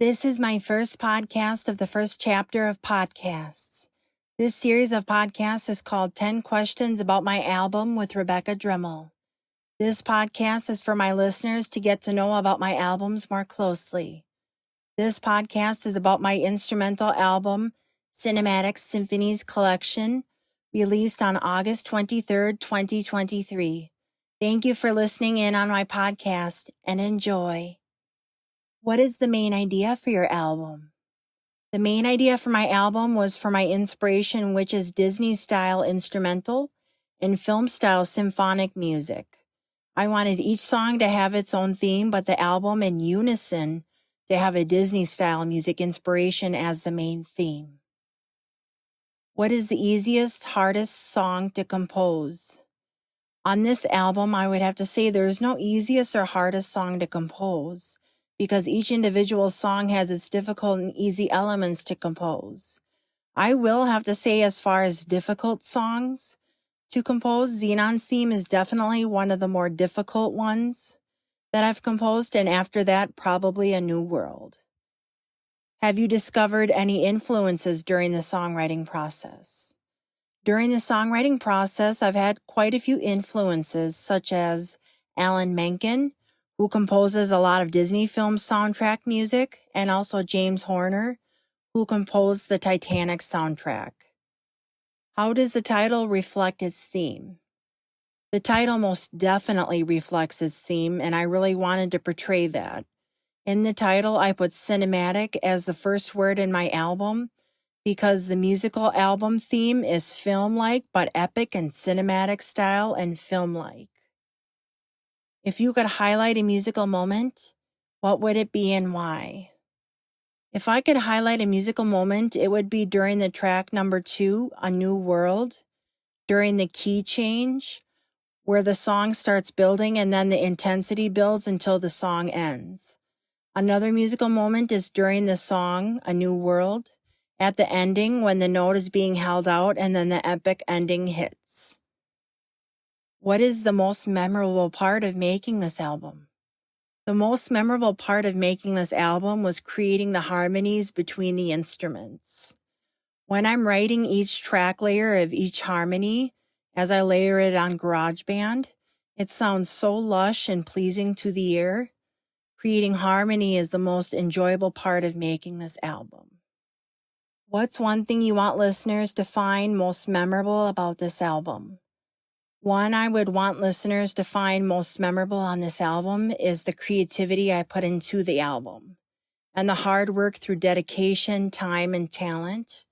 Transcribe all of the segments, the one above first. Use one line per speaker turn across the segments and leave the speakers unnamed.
This is my first podcast of the first chapter of podcasts. This series of podcasts is called 10 Questions About My Album with Rebecca Drimmel. This podcast is for my listeners to get to know about my albums more closely. This podcast is about my instrumental album, Symphonies Collection, released on August 23rd, 2023. Thank you for listening in on my podcast and enjoy. What is the main idea for your album? The main idea for my album was for my inspiration, which is Disney-style instrumental and film-style symphonic music. I wanted each song to have its own theme, but the album in unison to have a Disney-style music inspiration as the main theme. What is the easiest, hardest song to compose? On this album, I would have to say there is no easiest or hardest song to compose, because each individual song has its difficult and easy elements to compose. I will have to say, as far as difficult songs to compose, Xenon's theme is definitely one of the more difficult ones that I've composed, and after that, probably A New World. Have you discovered any influences during the songwriting process? During the songwriting process, I've had quite a few influences, such as Alan Menken, who composes a lot of Disney film soundtrack music, and also James Horner, who composed the Titanic soundtrack. How does the title reflect its theme? The title most definitely reflects its theme, and I really wanted to portray that. In the title, I put cinematic as the first word in my album, because the musical album theme is film-like, but epic and cinematic style and film-like. If you could highlight a musical moment, what would it be and why? If I could highlight a musical moment, it would be during the track number 2, A New World, during the key change, where the song starts building and then the intensity builds until the song ends. Another musical moment is during the song, A New World, at the ending when the note is being held out and then the epic ending hits. What is the most memorable part of making this album? The most memorable part of making this album was creating the harmonies between the instruments. When I'm writing each track layer of each harmony, as I layer it on GarageBand, it sounds so lush and pleasing to the ear. Creating harmony is the most enjoyable part of making this album. What's one thing you want listeners to find most memorable about this album? One I would want listeners to find most memorable on this album is the creativity I put into the album and the hard work through dedication, time, and talent.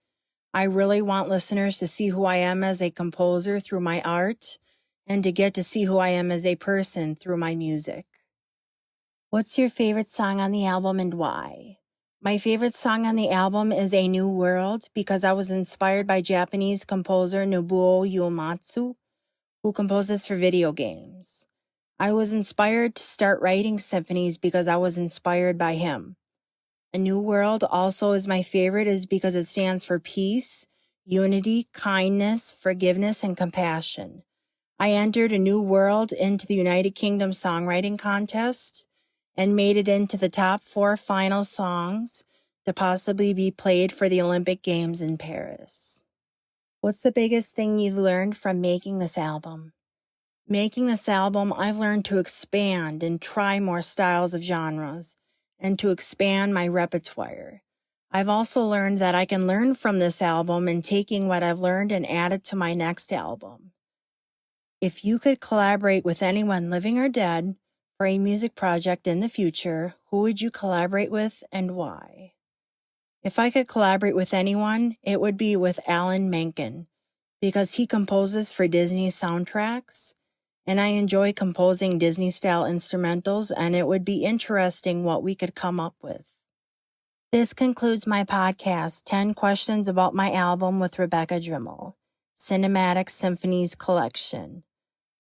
I really want listeners to see who I am as a composer through my art and to get to see who I am as a person through my music. What's your favorite song on the album and why? My favorite song on the album is A New World because I was inspired by Japanese composer Nobuo Uematsu, who composes for video games. I was inspired to start writing symphonies because I was inspired by him. A New World also is my favorite is because it stands for peace, unity, kindness, forgiveness, and compassion. I entered A New World into the United Kingdom Songwriting Contest and made it into the top 4 final songs to possibly be played for the Olympic Games in Paris. What's the biggest thing you've learned from making this album? Making this album, I've learned to expand and try more styles of genres and to expand my repertoire. I've also learned that I can learn from this album and taking what I've learned and add it to my next album. If you could collaborate with anyone living or dead for a music project in the future, who would you collaborate with and why? If I could collaborate with anyone, it would be with Alan Menken, because he composes for Disney soundtracks, and I enjoy composing Disney-style instrumentals, and it would be interesting what we could come up with. This concludes my podcast, 10 Questions About My Album with Rebecca Drimmel, Symphonies Collection.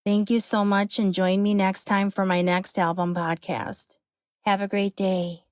Thank you so much, and join me next time for my next album podcast. Have a great day.